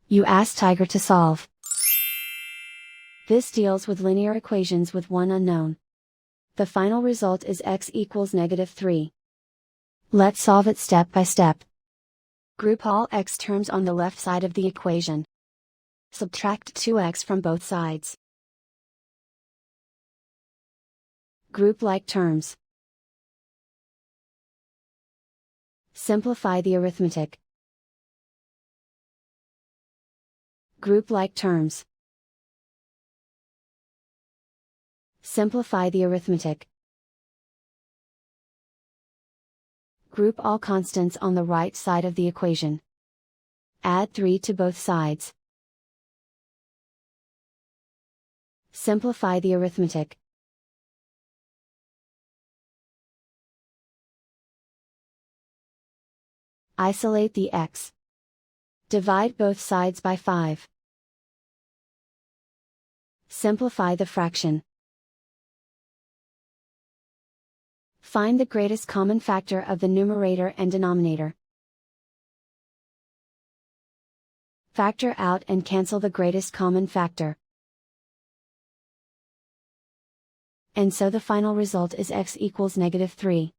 You ask Tiger to solve. This deals with linear equations with one unknown. The final result is x equals -3. Let's solve it step by step. Group all x terms on the left side of the equation. Subtract 2x from both sides. Group like terms. Simplify the arithmetic. Group like terms. Simplify the arithmetic. Group all constants on the right side of the equation. Add 3 to both sides. Simplify the arithmetic. Isolate the x. Divide both sides by 5. Simplify the fraction. Find the greatest common factor of the numerator and denominator. Factor out and cancel the greatest common factor. And so the final result is x equals -3.